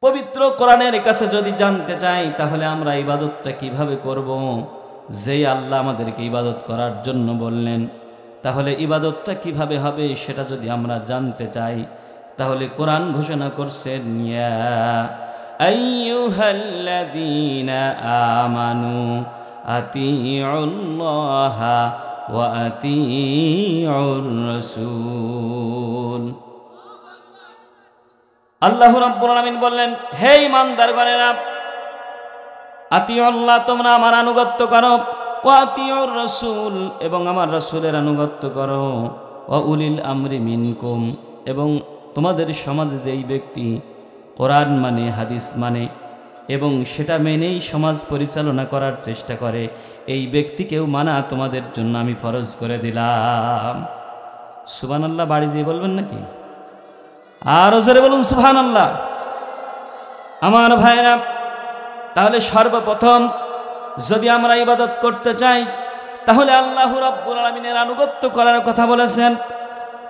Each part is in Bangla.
পবিত্র কোরআনের কাছে যদি জানতে চাই তাহলে আমরা ইবাদতটা কিভাবে করব, যেই আল্লাহ আমাদেরকে ইবাদত করার জন্য বললেন, তাহলে ইবাদতটা কিভাবে হবে সেটা যদি আমরা জানতে চাই তাহলে কোরআন ঘোষণা করছেন, ইয়া আইয়ুহাল্লাযীনা আমানু আতিউল্লাহা ওয়া আতিউর রাসূল। আল্লাহ রাব্বুল আলামিন বললেন, হে ঈমানদারগণেরা, আতিউল্লাহ, তোমরা আমার আনুগত্য করো, ওয়া আতিউর রাসূল, এবং আমার রাসূলের আনুগত্য করো, ওয়া উলিল আমরি মিনকুম, এবং তোমাদের সমাজে যেই ব্যক্তি কোরআন মানে, হাদিস মানে এবং সেটা মেনেই সমাজ পরিচালনা করার চেষ্টা করে, এই ব্যক্তিকেও মানা তোমাদের জন্য আমি ফরজ করে দিলাম। সুবহানাল্লাহ বাড়ি যেয়ে বলবেন নাকি? আরো জোরে বলুন সুবহানাল্লাহ। আমার ভাইরা, তাহলে সর্বপ্রথম যদি আমরা ইবাদত করতে চাই তাহলে আল্লাহ রাব্বুল আলামিনের আনুগত্য করার কথা বলেছেন,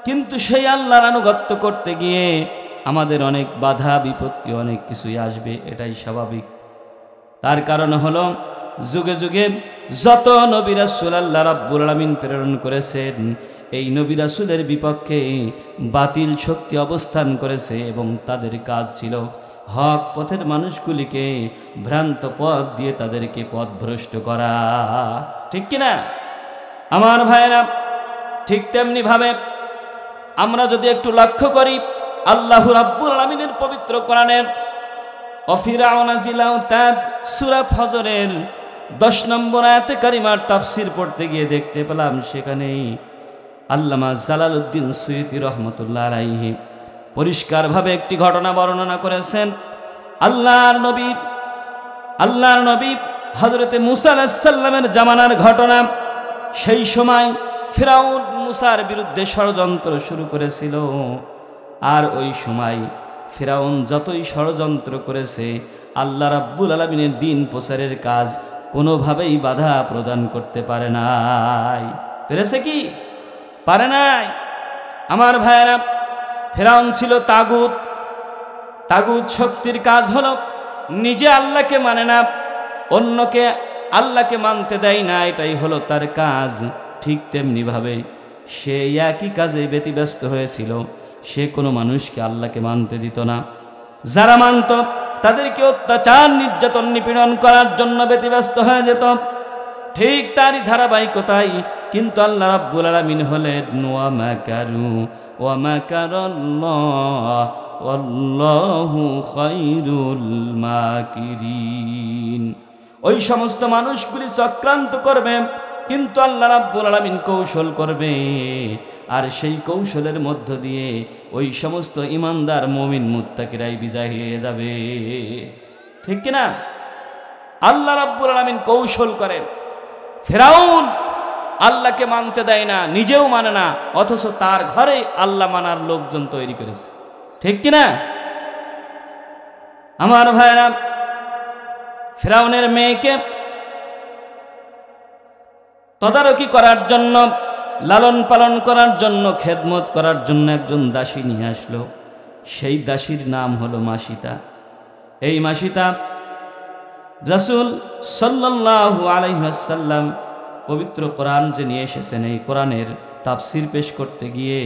কিন্তু সেই আল্লাহর আনুগত্য করতে গিয়ে আমাদের অনেক বাধা বিপত্তি অনেক কিছুই আসবে, এটাই স্বাভাবিক। তার কারণ হলো যুগে যুগে যত নবী রাসূল আল্লাহ রাব্বুল আলামিন প্রেরণ করেছেন, এই নবী রাসূলের বিপক্ষে বাতিল শক্তি অবস্থান করেছে এবং তাদের কাজ ছিল হক পথের মানুষগুলিকে ভ্রান্ত পথ দিয়ে তাদেরকে পথভ্রষ্ট করা, ঠিক কিনা আমার ভাইয়েরা? ঠিক তেমনি ভাবে আমরা যদি একটু লক্ষ্য করি, আল্লাহ রাব্বুল আলামিনের পবিত্র কোরআনের অফিরাউনা জিলাউতাদ সূরা ফজরের 10 নম্বর আয়াতে কারিমার তাফসীর পড়তে গিয়ে দেখতে পেলাম সেখানেই আল্লামা জালালউদ্দিন সুয়ুতী রহমতুল্লাহ আলাইহি পরিষ্কারভাবে একটি ঘটনা বর্ণনা করেছেন। আল্লাহর নবী হযরতে মুসা আলাইহিস সালামের জামানার ঘটনা। সেই সময় ফিরাউন মুসার বিরুদ্ধে ষড়যন্ত্র শুরু করেছিল, আর ওই সময় ফিরাউন যতই ষড়যন্ত্র করেছে আল্লাহ রাব্বুল আলামিনের দ্বীন প্রচারের কাজ কোনোভাবেই বাধা প্রদান করতে পারে নাই। পেরেছে কি? পারে নাই। আমার ভাইয়েরা, ফিরাউন ছিল তাগুত। তাগুত শক্তির কাজ হলো নিজে আল্লাহকে মানে না, অন্যকে আল্লাহকে মানতে দেয় না, এটাই হলো তার কাজ। ঠিক তেমনি ভাবে সে একই কাজে ব্যতিব্যস্ত হয়েছিল, সে কোনো মানুষকে আল্লাহকে মানতে দিত না। যারা মানত তাদেরকে অত্যাচার নির্যাতন নিপীড়ন করার জন্য ব্যতিব্যস্ত হয়ে যেত। ঠিক তারই ধারাবাহিকতায় কিন্তু আল্লাহ রাব্বুল আলামিন হলেন ওয়া মাকারু ওয়া মাকারাল্লাহ ওয়াল্লাহু খায়রুল মাকিরিন। ওই সমস্ত মানুষগুলি চক্রান্ত করবে, কিন্তু আল্লাহ রাব্বুল আলামিন কৌশল করবে, আর সেই কৌশলের মধ্য দিয়ে ওই সমস্ত ইমানদার মুমিন মুত্তাকিরাই বিজয় হয়ে যাবে, ঠিক কিনা? আল্লাহ রাব্বুল আলামিন কৌশল করেন। ফিরাউন আল্লাহকে মানতে দেয় না, নিজেও মানে না, অথচ তার ঘরে আল্লাহ মানার লোকজন তৈরি করেছে, ঠিক কিনা আমার ভাইরা? ফিরাউনের মেয়েকে তদারকি করার জন্য, লালন পালন করার জন্য, খেদমত করার জন্য একজন দাসী নিয়ে আসলো। সেই দাসীর নাম হলো মাসিতা। এই মাসিতা রাসূল সাল্লাল্লাহু আলাইহি ওয়াসাল্লাম পবিত্র কোরআন যে নিয়ে এসেছেন, এই কোরআনের তাফসীর পেশ করতে গিয়ে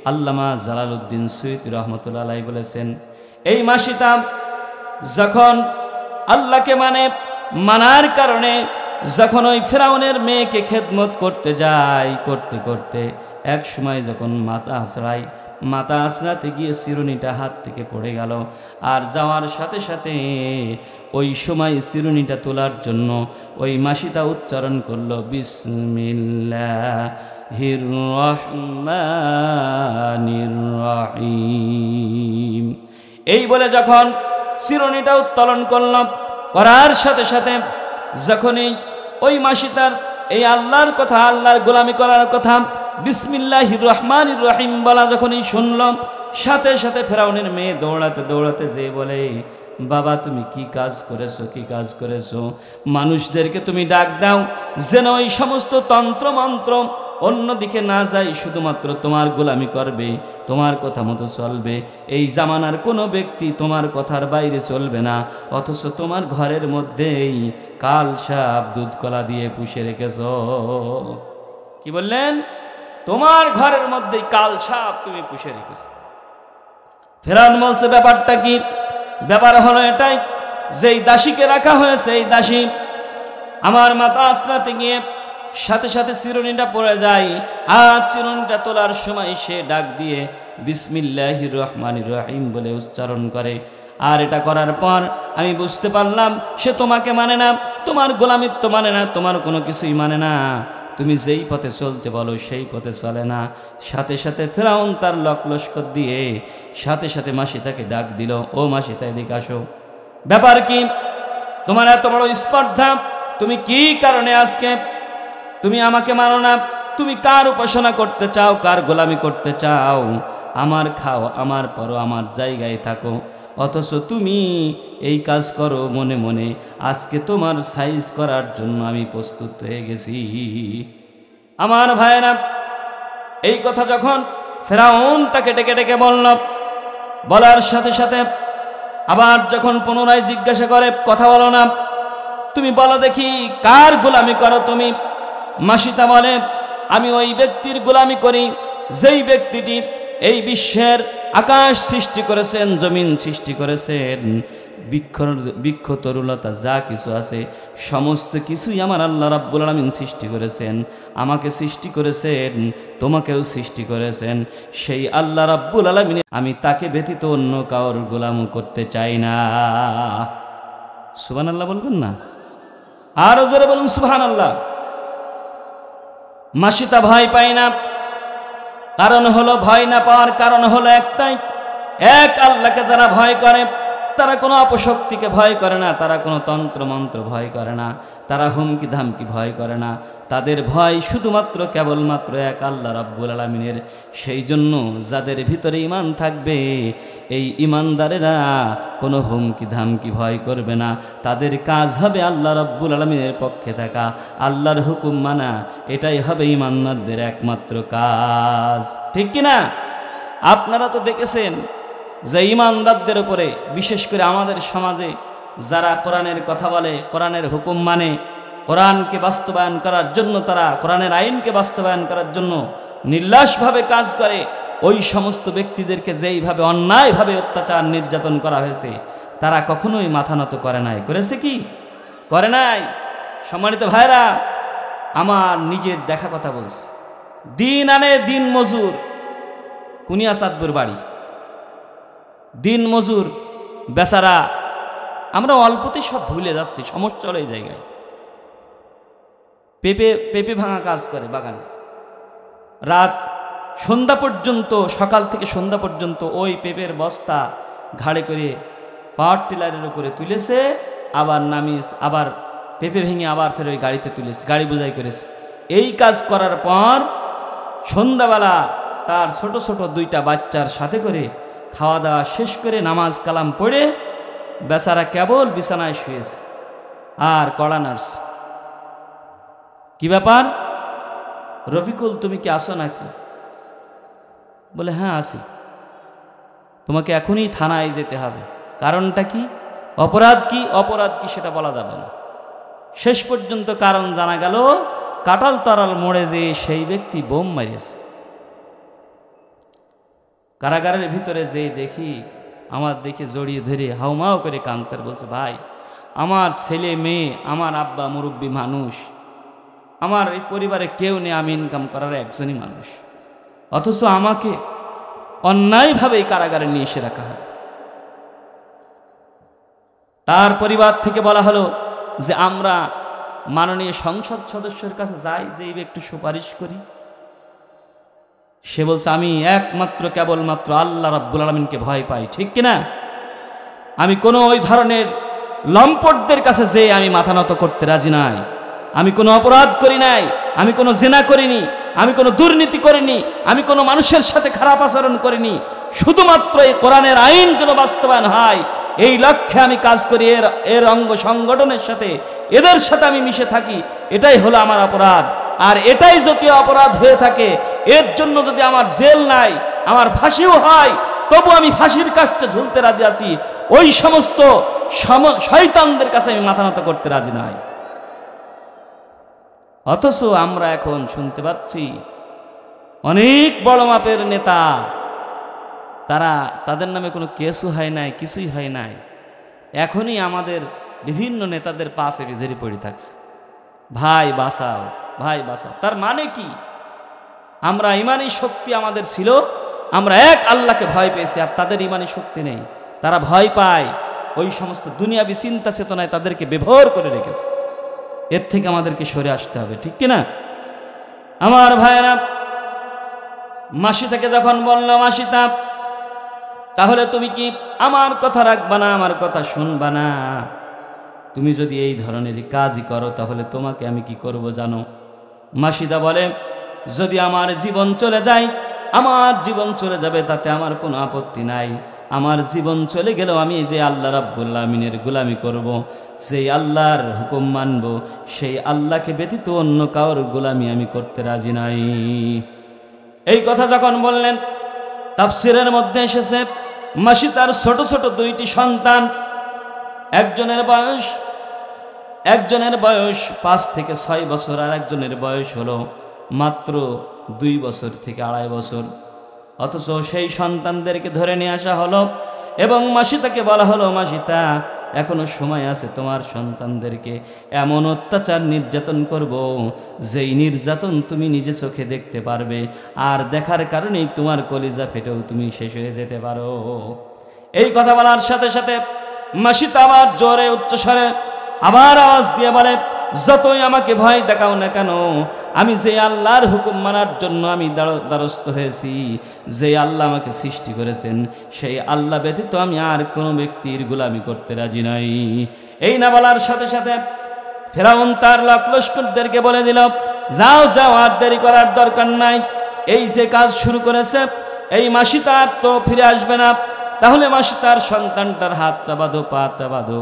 আল্লামা জালালউদ্দিন সুয়ুতী রহমতুল্লাহ আলাইহি বলেছেন, এই মাসিতা যখন আল্লাহকে মানার কারণে যখন ওই ফিরাউনের মেয়েকে খেদমত করতে যায়, করতে করতে এক সময় যখন মাথা আঁচড়াতে গিয়ে চিরুনিটা হাত থেকে পড়ে গেল, আর যাওয়ার সাথে সাথে ওই সময় চিরুনিটা তোলার জন্য ওই মাসিতা উচ্চারণ করলো বিসমিল্লাহির রহমানির রহিম। এই বলে যখন চিরুনিটা উত্তোলন করলাম, করার সাথে সাথে যখনই ওই মাসিতার এই আল্লাহর কথা, আল্লাহর গোলামি করার কথা, বিসমিল্লাহির রহমানির রহিম বলা যখনই শুনলাম, সাথে সাথে ফিরাউনের মেয়ে দৌড়াতে দৌড়াতে যে বলে, বাবা তুমি কি কাজ করেছো, কি কাজ করেছো? মানুষদেরকে তুমি ডাক দাও যেন ওই সমস্ত তন্ত্র মন্ত্র অন্যদিকে না যাই, শুধুমাত্র তোমার গোলামি করবে, তোমার কথা মতো চলবে। এই জামানার কোনো ব্যক্তি তোমার কথার বাইরে চলবে না, অথচ তোমার ঘরের মধ্যেই কাল সাপ দুধ কলা দিয়ে পুষে রেখেছ। কি বললেন? তোমার ঘরের মধ্যেই কাল সাপ তুমি পুষে রেখেছ। ফেরাউন বলছে ব্যাপারটা কি? ব্যাপার হলো এটাই, যেই দাসীকে রাখা হয়েছে এই দাসী আমার মাথা আশ্রাতে গিয়ে সাথে সাথে চিরুনিটা পড়ে যায়, আর চিরুনিটা তোলার সময় সে ডাক দিয়ে বিসমিল্লাহির রহমানির রহিম বলে উচ্চারণ করে। আর এটা করার পর আমি বুঝতে পারলাম সে তোমাকে মানে না, তোমার গোলামিত্ব মানে না, তোমার কোনো কিছুই মানে না। তুমি যেই পথে চলতে বলো সেই পথে চলে না। সাথে সাথে ফেরাউন তার লস্কর দিয়ে সাথে সাথে মাসিতাকে ডাক দিল, ও মাসিতা এদিকে আসো। ব্যাপার কি? তোমার এত বড় স্পর্ধা, তুমি কি কারণে আজকে তুমি আমাকে মানো না? তুমি কার উপাসনা করতে চাও, কার গোলামি করতে চাও? আমার খাও, আমার পরো, আমার জায়গায় থাকো, অথচ তুমি এই কাজ করো মনে মনে। আজকে তোমার সাইজ করার জন্য আমি প্রস্তুত হয়ে গেছি। আমার ভাইয়েরা, এই কথা যখন ফেরাউন তাকে ডেকে ডেকে বলল, বলার সাথে সাথে আবার যখন পুনরায় জিজ্ঞাসা করে, কথা বলো না, তুমি বলো দেখি কার গোলামি করো তুমি? মাসিতা বলে, আমি ওই ব্যক্তির গোলামি করি যেই ব্যক্তিটি এই বিশ্বের আকাশ সৃষ্টি করেছেন, জমিন সৃষ্টি করেছেন, বৃক্ষ তরুলতা যা কিছু আছে সমস্ত কিছুই আমার আল্লাহ রাব্বুল আলামিন সৃষ্টি করেছেন। আমাকে সৃষ্টি করেছেন, তোমাকেও সৃষ্টি করেছেন। সেই আল্লাহ রাব্বুল আলামিন, আমি তাকে ব্যতীত অন্য কাউর গোলাম করতে চাই না। সুবহানাল্লাহ বলবেন না? আরো জোরে বলুন সুবহানাল্লাহ। মাসিতা ভয় পায় না, কারণ হলো ভয় না পাওয়ার কারণ হলো একটাই, এক আল্লাহকে যারা ভয় করে তারা কোনো অপশক্তিকে ভয় করে না, তারা কোনো তন্ত্র মন্ত্র ভয় করে না, তারা হুমকি ধামকি ভয় করে না। তাদের ভয় শুধুমাত্র কেবলমাত্র এক আল্লাহ রাব্বুল আলামিনের। সেই জন্য যাদের ভিতরে ঈমান থাকবে, এই ঈমানদারেরা কোনো হুমকি ধামকি ভয় করবে না। তাদের কাজ হবে আল্লাহ রাব্বুল আলামিনের পক্ষে থাকা, আল্লাহর হুকুম মানা। এটাই হবে ঈমানদারদের একমাত্র কাজ, ঠিক কিনা? আপনারা তো দেখেছেন যে ঈমানদারদের উপরে, বিশেষ করে আমাদের সমাজে যারা কোরআনের কথা বলে, কোরআনের হুকুম মানে, কোরআনকে বাস্তবায়ন করার জন্য, তারা কোরআনের আইনকে বাস্তবায়ন করার জন্য নির্লসভাবে কাজ করে, ওই সমস্ত ব্যক্তিদেরকে যেইভাবে অন্যায়ভাবে অত্যাচার নির্যাতন করা হয়েছে, তারা কখনোই মাথা নত করে নাই। করেছে কি? করে নাই। সম্মানিত ভাইরা, আমার নিজের দেখা কথা বলছে। দিন আনে দিন মজুর, কুনিয়া চাঁদপুর বাড়ি, দিন মজুর বেচারা। আমরা অল্পতেই সব ভুলে যাচ্ছি, সমস্যা হলো এই জায়গায়। পেঁপে ভাঙা কাজ করে বাগানে, রাত সন্ধ্যা পর্যন্ত, সকাল থেকে সন্ধ্যা পর্যন্ত ওই পেঁপের বস্তা ঘাড়ে করে পাওয়ার টিলারের উপরে তুলেছে, আবার নামিয়ে, আবার পেঁপে ভেঙে আবার ফের ওই গাড়িতে তুলেছে, গাড়ি বোঝাই করেছে। এই কাজ করার পর সন্ধ্যাবেলা তার ছোট ছোট দুইটা বাচ্চার সাথে করে খাওয়া দাওয়া শেষ করে নামাজ কালাম পড়ে বেচারা কেবল বিছানায় শুয়েছে আর কড়া নাড়ছে। কি ব্যাপার রফিকুল, তুমি কি আসো নাকি? বলে হ্যাঁ আসি। তোমাকে এখনই থানায় যেতে হবে। কারণটা কি? অপরাধ কি? অপরাধ কি সেটা বলা যাবে না। শেষ পর্যন্ত কারণ জানা গেল, কাটাল তরাল মোড়ে যে সেই ব্যক্তি বোম মারিয়েছে। কারাগারের ভিতরে যে দেখি, আমার দেখে জড়িয়ে ধরে হাউমাউ করে কাঁদছে, বলছে ভাই, আমার ছেলে মেয়ে, আমার আব্বা মুরব্বী মানুষ, আমার এই পরিবারে কেউ নেই, আমি ইনকাম করার একজনই মানুষ, অথচ আমাকে অন্যায়ভাবে এই কারাগারে নিয়ে এসে রাখা হয়। তার পরিবার থেকে বলা হলো যে আমরা মাননীয় সংসদ সদস্যের কাছে যাই, যে একটু সুপারিশ করি। সে বলছে আমি একমাত্র কেবলমাত্র আল্লাহ রাব্বুল আলামিনকে ভয় পাই, ঠিক কিনা? আমি কোনো ওই ধরনের লম্পটদের কাছে যে আমি মাথা নত করতে রাজি নাই। আমি কোনো অপরাধ করি নাই, আমি কোনো জিনা করিনি, আমি কোনো দুর্নীতি করিনি, আমি কোনো মানুষের সাথে খারাপ আচরণ করিনি। শুধুমাত্র এই কোরআনের আইন যেন বাস্তবায়ন হয়, এই লক্ষ্যে আমি কাজ করি। এর অঙ্গ সংগঠনের সাথে, এদের সাথে আমি মিশে থাকি, এটাই হলো আমার অপরাধ। আর এটাই যদি অপরাধ হয়ে থাকে, এর জন্য যদি আমার জেল নাই, আমার ফাঁসিও হয়, তবু আমি ফাঁসির কাষ্টে ঝুলতে রাজি আছি। ওই সমস্ত শয়তানদের কাছে আমি মাথা নত করতে রাজি নাই। অথচ আমরা এখন শুনতে পাচ্ছি অনেক বড় মাপের নেতা, তাদের নামে কোনো কেসও হয় নাই, কিছুই হয় নাই, এখনই আমাদের বিভিন্ন নেতাদের পাশে ধরে পড়ে থাকছে, ভাই বাঁচাও, ভাই বাঁচাও। তার মানে কি? আমরা ইমানি শক্তি আমাদের ছিল, আমরা এক আল্লাহকে ভয় পেয়েছি, আর তাদের ইমানি শক্তি নেই, তারা ভয় পায়, ওই সমস্ত দুনিয়াবি চিন্তা চেতনায় তাদেরকে বিভোর করে রেখেছে। এর থেকে আমাদেরকে সরে আসতে হবে, ঠিক কিনা? আমার ভাইয়েরা, মাসিতাকে যখন বলল, মাসিতা তাহলে তুমি কি আমার কথা রাখবা না, আমার কথা শুনবা না? তুমি যদি এই ধরনের কাজই করো তাহলে তোমাকে আমি কি করব জানো? মাসিদা বলে, যদি আমার জীবন চলে যায়, আমার জীবন চলে যাবে, তাতে আমার কোনো আপত্তি নাই। আমার জীবন চলে গেলেও আমি যে আল্লাহ রাব্বুল আমিনের গোলামি করব, সেই আল্লাহর হুকুম মানব, সেই আল্লাহকে ব্যতীত অন্য কারোর গোলামি আমি করতে রাজি নাই। এই কথা যখন বললেন, তাফসিরের মধ্যে এসেছে মাসিতার ছোট ছোট দুইটি সন্তান, একজনের বয়স 5 থেকে 6 বছর, আর একজনের বয়স হলো মাত্র 2 বছর থেকে 2.5 বছর। অথচ সেই সন্তানদেরকে ধরে নিয়ে আসা হলো এবং মাসিতাকে বলা হলো, মাসিতা এখনো সময় আছে, তোমার সন্তানদেরকে এমন অত্যাচার নির্যাতন করব, যেই নির্যাতন তুমি নিজে চোখে দেখতে পারবে, আর দেখার কারণেই তোমার কলিজা ফেটেও তুমি শেষ হয়ে যেতে পারো। এই কথা বলার সাথে সাথে মাসিতা আবার জোরে উচ্চস্বরে আবার আওয়াজ দিয়ে বলে, যতই আমাকে ভয় দেখাও না কেন, আমি যে আল্লাহর হুকুম মানার জন্য আমি দ্বারস্থ হয়েছি, যে আল্লাহ আমাকে সৃষ্টি করেছেন, সেই আল্লাহ ব্যতীত আমি আর কোনো ব্যক্তির গোলামি করতে রাজি নাই। এই না বলার সাথে সাথে ফেরাউন তার লস্করদেরকে বলে দিল, যাও যাও, আর দেরি করার দরকার নাই, এই যে কাজ শুরু করেছে এই মাসিতা তো ফিরে আসবে না, তাহলে মাসিতার সন্তানটার হাতটা বাঁধো, পাটা বাঁধো।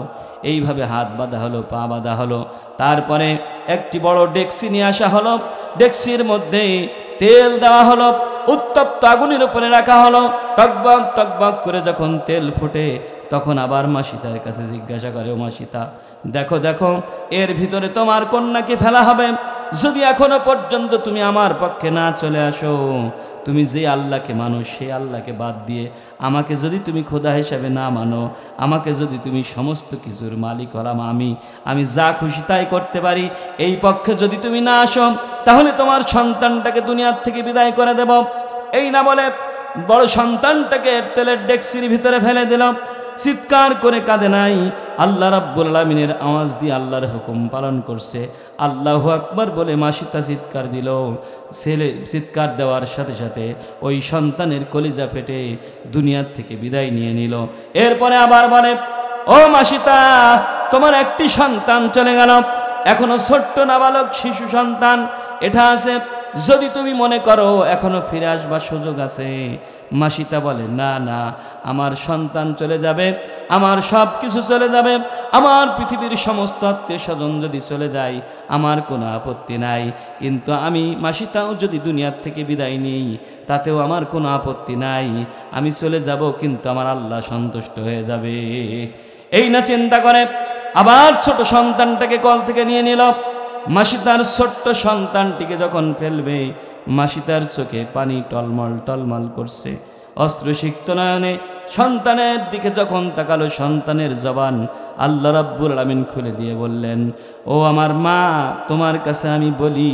এইভাবে হাত বাঁধা হলো, পা বাঁধা হলো। তারপরে একটি বড় ডেকসি নিয়ে আসা হলো, ডেকসির মধ্যে তেল দেওয়া হলো, উত্তপ্ত আগুনের উপরে রাখা হলো। টকবক টকবক করে যখন তেল ফুটে, তখন আবার মাসিতার কাছে জিজ্ঞাসা করে, ও মাসিতা, দেখো দেখো, এর ভিতরে তোমার কন্যাকে ফেলা হবে। যদি এখনো পর্যন্ত তুমি আমার পক্ষে না চলে আসো, তুমি যে আল্লাহকে মানো সেই আল্লাহকে বাদ দিয়ে আমাকে যদি তুমি খোদা হিসাবে না মানো, আমাকে যদি তুমি সমস্ত কিছুর মালিক হলাম আমি যা খুশি তাই করতে পারি, এই পক্ষে যদি তুমি না আসো, তাহলে তোমার সন্তানটাকে দুনিয়ার থেকে বিদায় করে দেব। এই না বলে বড় সন্তানটাকে তেলের ডেকসির ভিতরে ফেলে দিল। চিৎকার করে কাঁদে নাই, আল্লাহ রাব্বুল আমিনের আওয়াজ দিয়ে আল্লাহর হুকুম পালন করছে। আল্লাহু আকবার বলে মাসিতা চিৎকার দিল। ছেলে চিৎকার দেওয়ার সাথে সাথে ওই সন্তানের কলিজা ফেটে দুনিয়ার থেকে বিদায় নিয়ে নিল। এরপরে আবার বলে, ও মাসিতা, তোমার একটি সন্তান চলে গেল, এখনো ছোট্ট নাবালক শিশু সন্তান এটা আছে, যদি তুমি মনে করো এখনো ফিরে আসবার সুযোগ আছে। মাসিতা বলে, না না, আমার সন্তান চলে যাবে, আমার সব কিছু চলে যাবে, আমার পৃথিবীর সমস্ত আত্মীয় স্বজন যদি চলে যায় আমার কোনো আপত্তি নাই, কিন্তু আমি মাসিতাও যদি দুনিয়ার থেকে বিদায় নিই তাতেও আমার কোনো আপত্তি নাই। আমি চলে যাব, কিন্তু আমার আল্লাহ সন্তুষ্ট হয়ে যাবে। এই না চিন্তা করে আবার ছোট সন্তানটাকে কল থেকে নিয়ে নিল। মাসিতার ছোট্ট সন্তানটিকে যখন ফেলবে, মাসিতার চোখে পানি টলমল টলমল করছে। অশ্রুসিক্ত নয়নে সন্তানের দিকে যখন তাকালো, সন্তানের জবান আল্লাহ রাব্বুল আমিন খুলে দিয়ে বললেন, ও আমার মা, তোমার কাছে আমি বলি,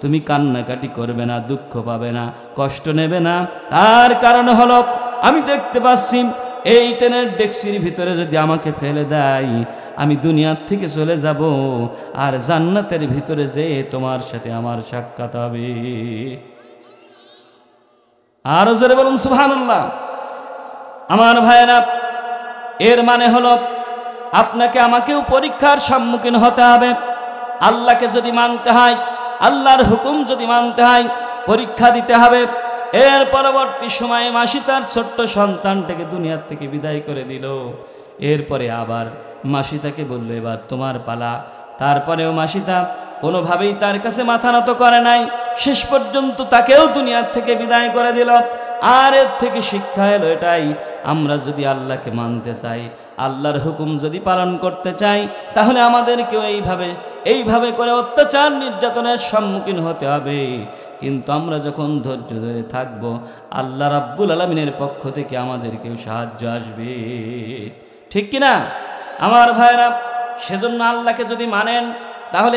তুমি কান্নাকাটি করবে না, দুঃখ পাবে না, কষ্ট নেবে না। তার কারণ হলো, আমি দেখতে পাচ্ছি এই তেলের ডেকসির ভিতরে যদি আমাকে ফেলে দেয়, আমি দুনিয়ার থেকে চলে যাব, আর জান্নাতের ভিতরে যে তোমার সাথে আমার সাক্ষাৎ হবে। আরো জোরে বলুন সুবহানাল্লাহ। আমার ভাইয়েরা, এর মানে হলো আপনাকে আমাকেও পরীক্ষার সম্মুখীন হতে হবে। আল্লাহকে যদি মানতে হয়, আল্লাহর হুকুম যদি মানতে হয়, পরীক্ষা দিতে হবে। এর পরবর্তী সময়ে মাসিতার ছোট্ট সন্তানটাকে দুনিয়ার থেকে বিদায় করে দিল। এরপরে আবার মাসিতাকে বলল, এবার তোমার পালা। তারপরেও মাসিতা কোনোভাবেই তার কাছে মাথা নত করে নাই, শেষ পর্যন্ত তাকেও দুনিয়ার থেকে বিদায় করে দিল। আর এর থেকে শিক্ষা এলো এটাই, আমরা যদি আল্লাহকে মানতে চাই, আল্লাহর হুকুম যদি পালন করতে চাই, তাহলে আমাদেরকেও এইভাবে করে অত্যাচার নির্যাতনের সম্মুখীন হতে হবে। কিন্তু আমরা যখন ধৈর্য ধরে থাকবো, আল্লাহ রাব্বুল আলামিনের পক্ষ থেকে আমাদেরকেও সাহায্য আসবে। ঠিক কিনা আমার ভাইরা? সেজন্য আল্লাহকে যদি মানেন, তাহলে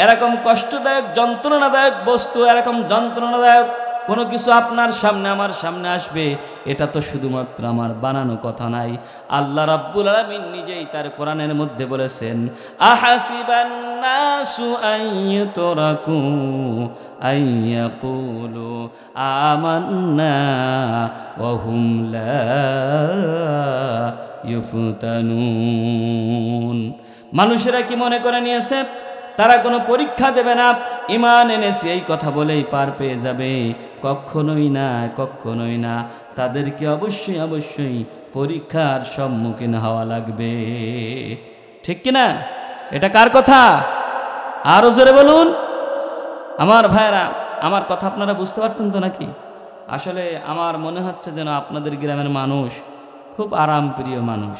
এরকম কষ্টদায়ক যন্ত্রণাদায়ক বস্তু, এরকম যন্ত্রণাদায়ক কোনো কিছু আপনার সামনে আমার সামনে আসবে, এটা তো শুধুমাত্র আমার বানানো কথা নাই। আল্লাহ রাব্বুল আলামিন নিজেই তার কোরআনের মধ্যে বলেছেন, আহাসিবান নাসু আইয়ুতরাকু আইয়াকুলু আমান্না ওয়া হুম লা ইউফতানুন। মানুষেরা কি মনে করে নিয়েছে তারা কোনো পরীক্ষা দেবে না, ঈমান এনেছে এই কথা বলেই পার পেয়ে যাবে? কখনোই না, কখনোই না। তাদেরকে অবশ্যই পরীক্ষার সম্মুখীন হওয়া লাগবে। ঠিক কিনা? এটা কার কথা? আরো জোরে বলুন আমার ভাইরা। আমার কথা আপনারা বুঝতে পারছেন তো নাকি? আসলে আমার মনে হচ্ছে যেন আপনাদের গ্রামের মানুষ খুব আরামপ্রিয় মানুষ।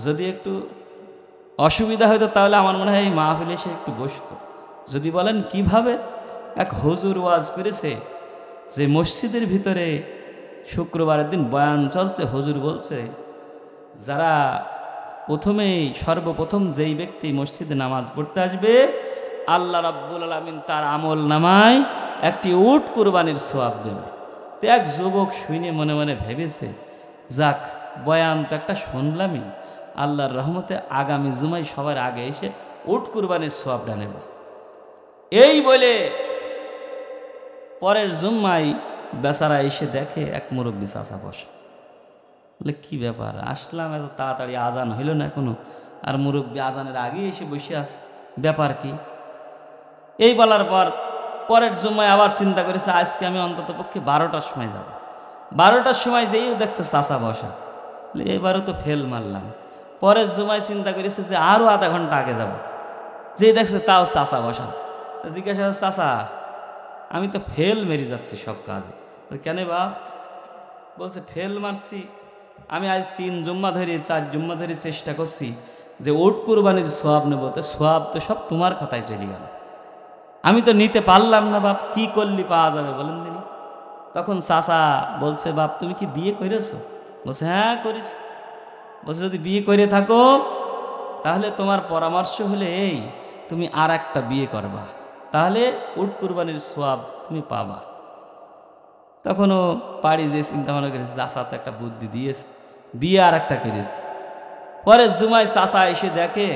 যদি একটু অসুবিধা হয়তো তাহলে আমার মনে হয় এই মাহফিলে এসে একটু বসতো। যদি বলেন কিভাবে, এক হুজুর ওয়াজ করেছে যে মসজিদের ভিতরে শুক্রবারের দিন বয়ান চলছে, হুজুর বলছে যারা সর্বপ্রথম যেই ব্যক্তি মসজিদে নামাজ পড়তে আসবে, আল্লাহ রাব্বুল আলামিন তার আমল নামায় একটি উট কুরবানির সওয়াব দেবে। তো এক যুবক শুনে মনে মনে ভেবেছে, যাক বয়ান তো একটা শুনলামই, আল্লাহর রহমতে আগামী জুমায় সবার আগে এসে উট কুরবানির সওয়াবটা নেব। এই বলে পরের জুম্মায় বেচারা এসে দেখে এক মুরব্বী চাচা বসে। বলে কি ব্যাপার, আসলাম এত তাড়াতাড়ি, আজান হইল না এখনো, আর মুরব্বী আজানের আগে এসে বসে আছে, ব্যাপার কি? এই বলার পর পরের জুম্মায় আবার চিন্তা করেছে আজকে আমি অন্তত পক্ষে 12টার সময় যাব। 12টার সময় যেই দেখছে চাচা বসা, এবারও তো ফেল মারলাম। পরের জুমায় চিন্তা করেছে যে আরও আধা ঘন্টা আগে যাব, যেই দেখছে তাও চাচা বসা। জিজ্ঞাসা, চাচা আমি তো ফেল মেরে যাচ্ছি সব কাজে। কেন বাপ? বলছে ফেল মারছি, আমি আজ 3 জুম্মা ধরে 4 জুম্মা ধরে চেষ্টা করছি যে উট কুরবানির সওয়াব নেব, তো সওয়াব তো সব তোমার খাতায় চলে গেল, আমি তো নিতে পারলাম না বাপ, কি করলি পাওয়া যাবে বলেন দিনি? তখন চাচা বলছে, বাপ তুমি কি বিয়ে করেছো? বলছে হ্যাঁ করিস। বলছে যদি বিয়ে করে থাকো তাহলে তোমার পরামর্শ হলে এই, তুমি আর একটা বিয়ে করবা, তাহলে উট কুরবানির সওয়াব তুমি পাবা। তখনও পাড়ি যে চিন্তা ভাবনা করেছে, চাচা তো একটা বুদ্ধি দিয়েছে, বিয়ে আর একটা করেছে। পরে জুমায় চাচা এসে দেখে,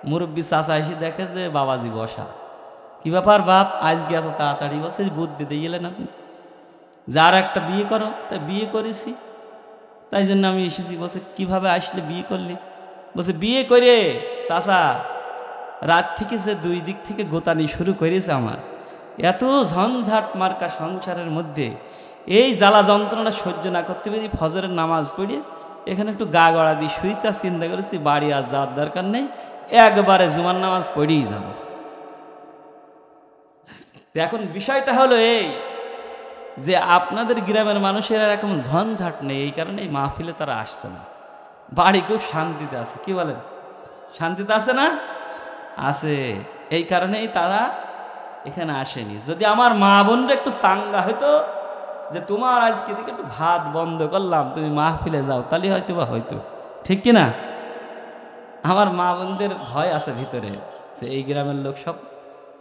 মুরব্বী চাচা এসে দেখে যে বাবাজি বসা। কি ব্যাপার বাপ আজকে এত তাড়াতাড়ি? বলছে বুদ্ধি দিয়ে গেলেন আপনি, যার একটা বিয়ে করো। তাই বিয়ে করেছি, তাই জন্য আমি এসেছি। বলছে কিভাবে আসলে বিয়ে করলি? বলছে বিয়ে করে চাচা রাত থেকে যে 2 দিক থেকে গোতানি শুরু করেছে, আমার এত ঝঞ্ঝাট মার্কা সংসারের মধ্যে এই জ্বালা যন্ত্রণা সহ্য না করতে পেরে ফজরের নামাজ পড়ে এখানে একটু গা গড়া দিয়ে শুয়েছি, আর চিন্তা করেছি বাড়ি আর যাওয়ার দরকার নেই, একবারে জুমার নামাজ পড়েই যাব। এখন বিষয়টা হলো এই যে আপনাদের গ্রামের মানুষের এরকম ঝঞ্ঝাট নেই, এই কারণে এই মাহফিলে তারা আসছে না। বাড়ি খুব শান্তিতে আছে। কি বলেন? শান্তিতে আছে না? আছে। এই কারণেই তারা এখানে আসেনি। যদি আমার মা বোনরা একটু চাঙ্গা হইতো যে তোমার আজকে থেকে একটু ভাত বন্ধ করলাম, তুমি মাহফিলে যাও, তাহলে হয়তো বা হয়তো। ঠিক কিনা? আমার মা বোনদের ভয় আছে ভিতরে যে এই গ্রামের লোক সব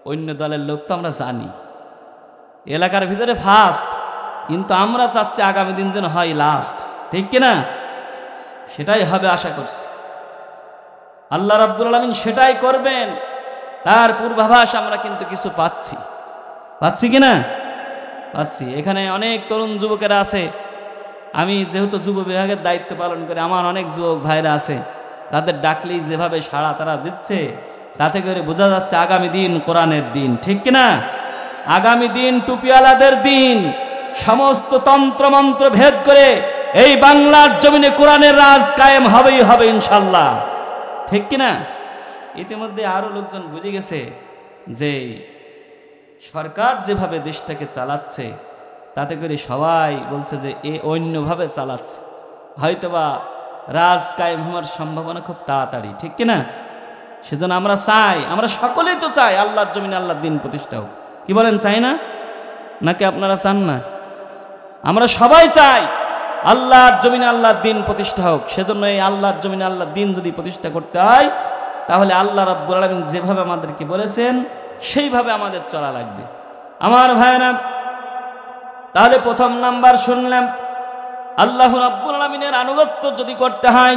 অন্য দলের লোক, তো আমরা জানি এলাকার ভিতরে ফার্স্ট, কিন্তু আমরা চাচ্ছি আগামী দিন যেন হয় লাস্ট। ঠিক কিনা? সেটাই হবে আশা করছি। আল্লাহ রাব্বুল আলামিন সেটাই করবেন, তার পূর্বাভাস আমরা কিন্তু কিছু পাচ্ছি কিনা? পাচ্ছি। এখানে অনেক তরুণ যুবকেরা আছে, আমি যেহেতু যুব বিভাগের দায়িত্ব পালন করি, আমার অনেক যুবক ভাইরা আছে, তাদের ডাকলেই যেভাবে সাড়া তারা দিচ্ছে, তাতে করে বোঝা যাচ্ছে আগামী দিন কোরআনের দিন। ঠিক কিনা? আগামী দিন টুপিওয়ালাদের দিন। সমস্ত তন্ত্রমন্ত্র ভেদ করে এই বাংলার জমিনে কোরআনের রাজ কায়েম হবেই হবে ইনশাল্লাহ। ঠিক কিনা? ইতিমধ্যে আরও লোকজন বুঝে গেছে যে সরকার যেভাবে দেশটাকে চালাচ্ছে তাতে করে সবাই বলছে যে এ অন্যভাবে চালাচ্ছে, হয়তোবা রাজ কায়েম হওয়ার সম্ভাবনা খুব তাড়াতাড়ি, ঠিক কিনা? সেজন্য আমরা চাই, আমরা সকলেই তো চাই আল্লাহর জমিনে আল্লাহর দিন প্রতিষ্ঠা হোক। কি বলেন, চাই না? নাকি আপনারা চান না? আমরা সবাই চাই আল্লাহর জমিনে আল্লাহর দিন প্রতিষ্ঠা হোক। সেজন্য এই আল্লাহর জমিনে আল্লাহর দিন যদি প্রতিষ্ঠা করতে হয় তাহলে আল্লাহ রাব্বুল আলামিন যেভাবে আমাদেরকে বলেছেন সেইভাবে আমাদের চলা লাগবে। আমার ভাইরা, তাহলে প্রথম নাম্বার শুনলাম আল্লাহ রাব্বুল আলামিনের আনুগত্য যদি করতে হয়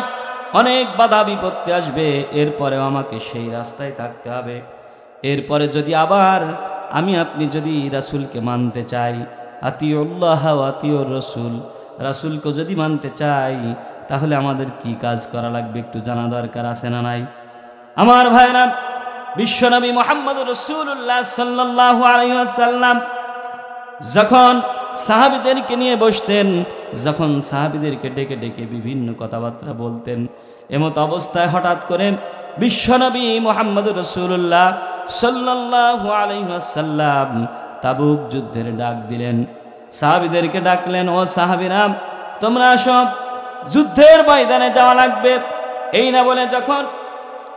অনেক বাধা বিপত্তি আসবে, এরপরেও আমাকে সেই রাস্তায় থাকতে হবে। এরপরে যদি আবার আমি আপনি যদি রাসূলকে মানতে চাই, আতিউল্লাহ ওয়া আতিউর রাসূল, রাসূলকে যদি মানতে চাই তাহলে আমাদের কি কাজ করা লাগবে একটু জানা দরকার আছে না নাই? আমার ভাইরা, বিশ্বনবী মুহাম্মদুর রাসূলুল্লাহ সাল্লাল্লাহু আলাইহি ওয়াসাল্লাম যখন সাহাবীদেরকে নিয়ে বসতেন, যখন সাহাবীদেরকে ডেকে ডেকে বিভিন্ন কথাবার্তা বলতেন, এমত অবস্থায় হঠাৎ করে বিশ্বনবী মুহাম্মদুর রাসূলুল্লাহ সাল্লাল্লাহু আলাইহি ওয়াসাল্লাম তাবুক যুদ্ধের ডাক দিলেন। সাহাবীদেরকে ডাকলেন, ও সাহাবীরা তোমরা সব যুদ্ধের ময়দানে যাওয়া লাগবে। এই না বলে যখন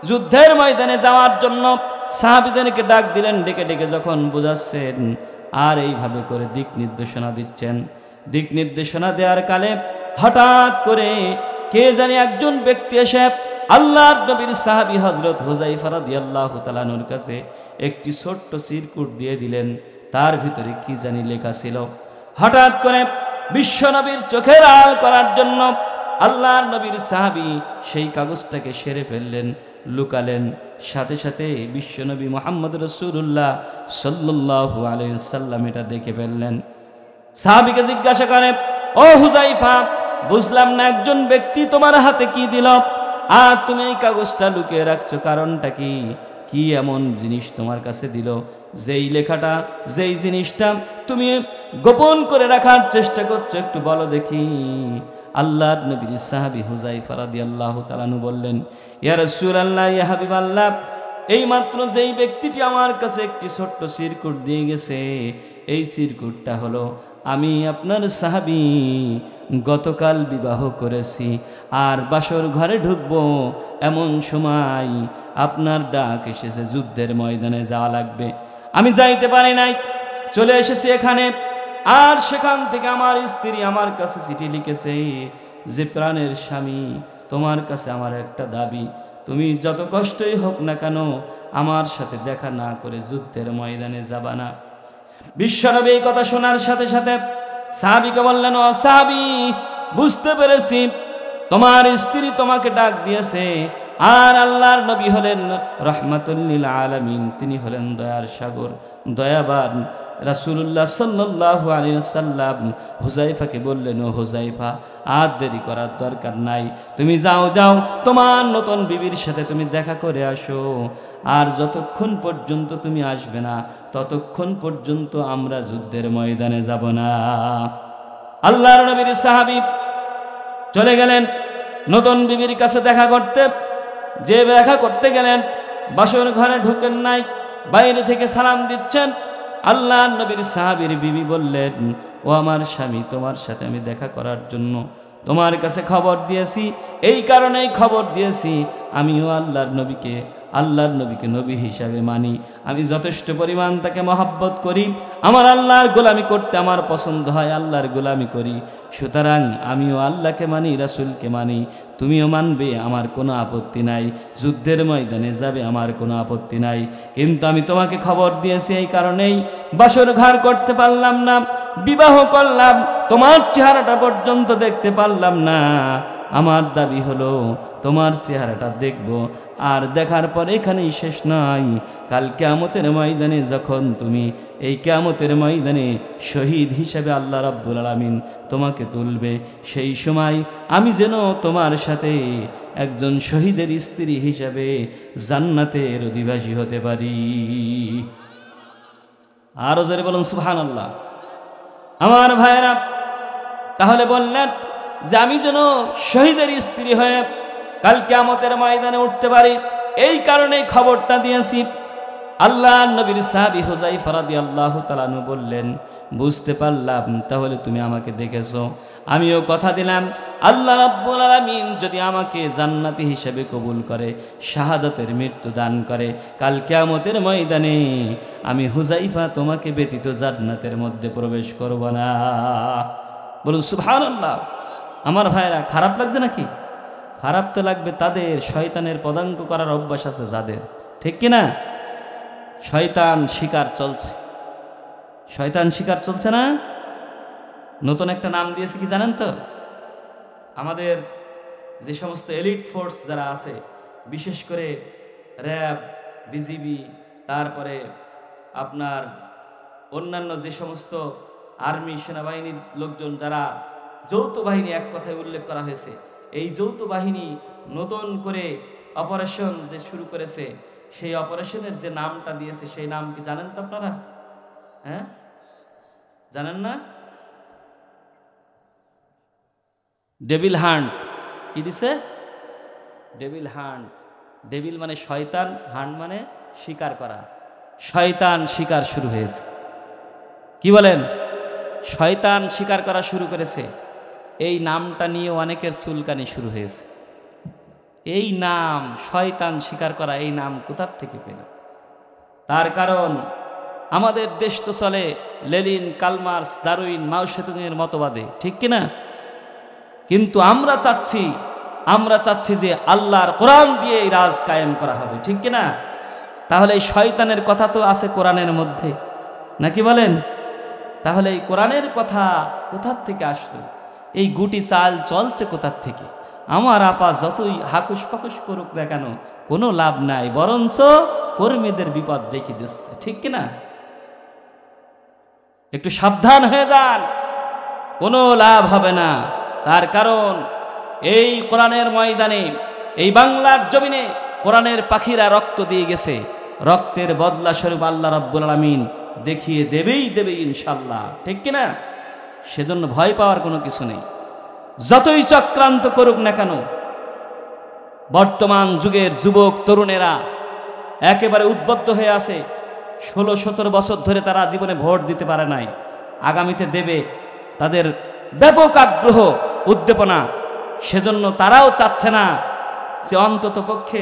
যুদ্ধের ময়দানে যাওয়ার জন্য সাহাবীদেরকে ডাক দিলেন, ডেকে ডেকে যখন বোঝাচ্ছেন আর এইভাবে করে দিক নির্দেশনা দিচ্ছেন, দিক নির্দেশনা দেওয়ার কালে হঠাৎ করে কে জানি একজন ব্যক্তি এসে আল্লাহর নবীর সাহাবী হযরত হুযায়ফা রাদিয়াল্লাহু তাআলা আনহুর কাছে একটি ছোট্ট চিরকুট দিয়ে দিলেন। তার ভিতরে কি জানি লেখা ছিল। হঠাৎ করে বিশ্বনবীর চোখের আড়াল করার জন্য আল্লাহর নবীর সাহাবী সেই কাগজটাকে সেরে ফেললেন, লুকালেন। সাথে সাথে বিশ্বনবী মুহাম্মদ রাসূলুল্লাহ সাল্লাল্লাহু আলাইহি ওয়াসাল্লাম এটা দেখে ফেললেন। সাহাবীকে জিজ্ঞাসা করে, ও হুযায়ফা, বুঝলাম না একজন ব্যক্তি তোমার হাতে কি দিল আর তুমি এই কাগজটা লুকিয়ে রাখছো, কারণটা কি? কি এমন জিনিস তোমার কাছে দিল যেই লেখাটা, যেই জিনিসটা তুমি গোপন করে রাখার চেষ্টা করছো, একটু বলো দেখি। আল্লাহর নবীর সাহাবী হুযায়ফা রাদিয়াল্লাহু তাআলা আনহু বললেন, ইয়া রাসূলুল্লাহ, ইয়া হাবিবাল্লাহ, এই মাত্র যেই ব্যক্তিটি আমার কাছে একটি ছোট্ট চিরকুট দিয়ে গেছে, এই চিরকুটটা হলো আমি আপনার সাহাবী গতকাল বিবাহ করেছি আর বাসর ঘরে ঢুকবো এমন সময় আপনার ডাক এসেছে, যুদ্ধের ময়দানে যাওয়া লাগবে। আমি যাইতে পারি নাই, চলে এসেছি এখানে। আর সেখান থেকে আমার স্ত্রী আমার কাছে চিঠি লিখেছে যে, প্রাণের স্বামী, তোমার কাছে আমার একটা দাবি, তুমি যত কষ্টই হোক না কেন আমার সাথে দেখা না করে যুদ্ধের ময়দানে যাবা না। বিশ্বনবী এই কথা শোনার সাথে সাথে সাহাবীকে বললেন, ও সাহাবী, বুঝতে পেরেছি তোমার স্ত্রী তোমাকে ডাক দিয়েছে। আর আল্লাহর নবী হলেন রাহমাতুল লিল আলামিন, তিনি হলেন দয়ার সাগর, দয়াবান। রাসূলুল্লাহ সাল্লাল্লাহু আলাইহি ওয়াসাল্লাম হুযায়ফাকে বললেন, ও হুযায়ফা, আর দেরি করার দরকার নাই, তুমি যাও যাও তোমার নতুন বিবির সাথে তুমি দেখা করে আসো। আর যতক্ষণ পর্যন্ত তুমি আসবে না ততক্ষণ পর্যন্ত আমরা যুদ্ধের ময়দানে যাব না। আল্লাহর নবীর সাহাবী চলে গেলেন নতুন বিবির কাছে দেখা করতে। যে দেখা করতে গেলেন বাসর ঘরে ঢুকেন নাই, বাইরে থেকে সালাম দিচ্ছেন। আল্লাহর নবীর সাহাবীর বিবি বললেন, ও আমার স্বামী, তোমার সাথে আমি দেখা করার জন্য তোমার কাছে খবর দিয়েছি, এই কারণেই খবর দিয়েছি আমিও আল্লাহর নবীকে নবী হিসাবে মানি, আমি যথেষ্ট পরিমাণ তাকে মহব্বত করি, আমার আল্লাহর গোলামি করতে আমার পছন্দ হয়, আল্লাহর গোলামি করি, সুতরাং আমিও আল্লাহকে মানি, রাসূলকে মানি, তুমিও মানবে, আমার কোনো আপত্তি নাই, যুদ্ধের ময়দানে যাবে, আমার কোনো আপত্তি নাই। কিন্তু আমি তোমাকে খবর দিয়েছি এই কারণেই বাসর ঘর করতে পারলাম না, বিবাহ করলাম, তোমার চেহারাটা পর্যন্ত দেখতে পারলাম না। আমার দাবি হলো তোমার চেহারাটা দেখব, আর দেখার পর এখানেই শেষ নয়, কাল কিয়ামতের ময়দানে যখন তুমি এই কিয়ামতের ময়দানে শহীদ হিসেবে আল্লাহ রাব্বুল আলামিন তোমাকে তুলবে, সেই সময় আমি যেন তোমার সাথে একজন শহীদের স্ত্রী হিসাবে জান্নাতের অধিবাসী হতে পারি। আরো জোরে বলুন সুবহানাল্লাহ। আমার ভাইরা, তাহলে বললেন যে আমি যেন শহীদের স্ত্রী হয়ে কাল কিয়ামতের ময়দানে উঠতে পারি, এই কারণে খবরটা দিয়েছি। আল্লাহ নবীর সাহাবী হুযায়ফা রাদিয়াল্লাহু তাআলা আনহু বললেন, বুঝতে পারলাম তাহলে তুমি আমাকে দেখেছো। আমিও কথা দিলাম আল্লাহ রাব্বুল আলামিন যদি আমাকে জান্নাতি হিসেবে কবুল করে, শাহাদাতের মৃত্যু দান করে, কাল কিয়ামতের ময়দানে আমি হুযায়ফা তোমাকে ব্যতীত জান্নাতের মধ্যে প্রবেশ করব না। বলুন সুবহানাল্লাহ। আমার ভাইরা, খারাপ লাগছে নাকি? খারাপ তো লাগবে তাদের শয়তানের পদাঙ্ক করার অভ্যাস আছে যাদের, ঠিক কিনা? শয়তান শিকার চলছে, শয়তান শিকার চলছে না? নতুন একটা নাম দিয়েছে কি জানেন তো? আমাদের যে সমস্ত এলিট ফোর্স যারা আছে, বিশেষ করে র্যাব, বিজিবি, তারপরে আপনার অন্যান্য যে সমস্ত আর্মি, সেনাবাহিনীর লোকজন যারা যৌথ বাহিনী এক কথায় উল্লেখ করা হয়েছে, এই যৌথ বাহিনী নতুন করে অপারেশন যে শুরু করেছে, সেই অপারেশনের যে নামটা দিয়েছে সেই নাম কি জানেন তো আপনারা? হ্যাঁ, জানেন না? Devil hunt. কি দিছে? Devil hunt. ডেভিল মানে শয়তান, হান্ট মানে শিকার করা। শয়তান শিকার শুরু হয়েছে। কি বলেন? শয়তান শিকার করা শুরু করেছে। এই নামটা নিয়ে অনেকের চুলকানি শুরু হয়েছে। এই নাম শয়তান শিকার করা, এই নাম কোথার থেকে পেল? তার কারণ আমাদের দেশ তো চলে লেনিন, কালমার্স, দারউইন, মাও সেতুংয়ের মতবাদে, ঠিক কিনা? কিন্তু আমরা চাচ্ছি যে আল্লাহর কোরআন দিয়ে এই রাজ কায়েম করা হবে, ঠিক কিনা? তাহলে এই শয়তানের কথা তো আছে কোরআনের মধ্যে, নাকি বলেন? তাহলে এই কোরআনের কথা কোথার থেকে আসলো? এই গুটি চাল চলছে কোথার থেকে? আমার আপা যতই হাকুস পাকুস করুক না কেন, কোনো লাভ নাই, বরঞ্চ কর্মীদের বিপদ ডেকে দিচ্ছে, ঠিক কিনা? একটু সাবধান হয়ে যান, কোনো লাভ হবে না। তার কারণ এই কোরআনের ময়দানে, এই বাংলার জমিনে কোরআনের পাখিরা রক্ত দিয়ে গেছে। রক্তের বদলা স্বরূপ আল্লাহ রাব্বুল আলামিন দেখিয়ে দেবেই ইনশাল্লাহ, ঠিক কিনা? সেজন্য ভয় পাওয়ার কোনো কিছু নেই। যতই চক্রান্ত করুক না কেন, বর্তমান যুগের যুবক তরুণেরা একেবারে উদ্বুদ্ধ হয়ে আছে। 16-17 বছর ধরে তারা জীবনে ভোট দিতে পারে নাই, আগামীতে দেবে। তাদের ব্যাপক আগ্রহ, উদ্দীপনা। সেজন্য তারাও চাচ্ছে না যে অন্তত পক্ষে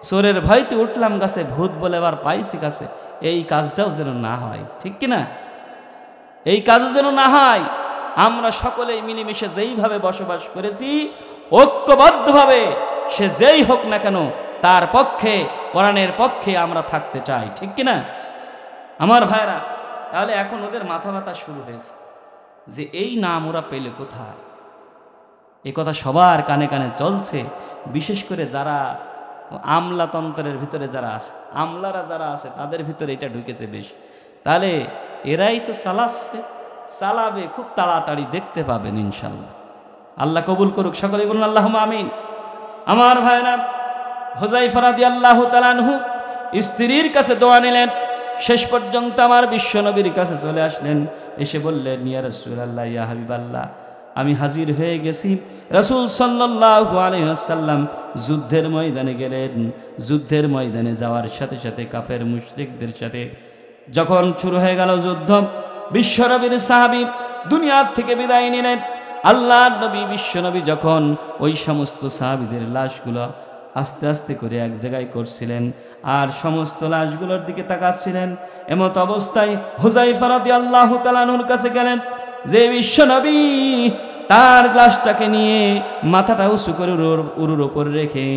চোরের ভয়তে উঠলাম গাছে, ভূত বলে এবার পাইছি কাছে, এই কাজটাও যেন না হয়, ঠিক কিনা? এই কাজও যেন না হয়। আমরা সকলেই মিলেমিশে যেইভাবে বসবাস করেছি, ঐক্যবদ্ধভাবে, সে যেই হোক না কেন, তার পক্ষে, কোরআনের পক্ষে আমরা থাকতে চাই, ঠিক কিনা? আমার ভাইরা, তাহলে এখন ওদের মাথা ব্যথা শুরু হয়েছে যে এই নাম ওরা পেলে কোথায়? এ কথা সবার কানে কানে চলছে। বিশেষ করে যারা আমলাতন্ত্রের ভিতরে যারা আছে, আমলারা যারা আছে, তাদের ভিতরে এটা ঢুকেছে বেশ। তাহলে এরাই তো চালাচ্ছে, চালাবে, খুব তাড়াতাড়ি দেখতে পাবেন ইনশাল্লাহ। আল্লাহ কবুল করুক, সকলেই বলুন আল্লাহুম্মা আমিন। আমার ভাইরা, হুযায়ফা রাদিয়াল্লাহু তাআলা আনহু স্ত্রীর কাছে দোয়া নিলেন। শেষ পর্যন্ত আমার বিশ্বনবীর কাছে চলে আসলেন, এসে বললেন, ইয়া রাসূলুল্লাহ, ইয়া হাবিবাল্লাহ, আমি হাজির হয়ে গেছি। রাসূল সাল্লাল্লাহু আলাইহি ওয়াসাল্লাম যুদ্ধের ময়দানে গেলেন। যুদ্ধের ময়দানে যাওয়ার সাথে সাথে কাফের মুশরিকদের সাথে যখন শুরু হয়ে গেল যুদ্ধ, বিশ্বনবীর সাহাবী দুনিয়ার থেকে বিদায় নিলেন। আল্লাহর নবী, বিশ্বনবী যখন ওই সমস্ত সাহাবীদের লাশগুলো আস্তে আস্তে করে এক জায়গায় করছিলেন আর সমস্ত লাশগুলোর দিকে তাকাচ্ছিলেন, এমত অবস্থায় হুযায়ফা রাদিয়াল্লাহু তাআলা আনহুর কাছে গেলেন, যে বিশ্বনবী তার লাশটাকে নিয়ে মাথাটা উঁচু করে উরুর ওপর রেখে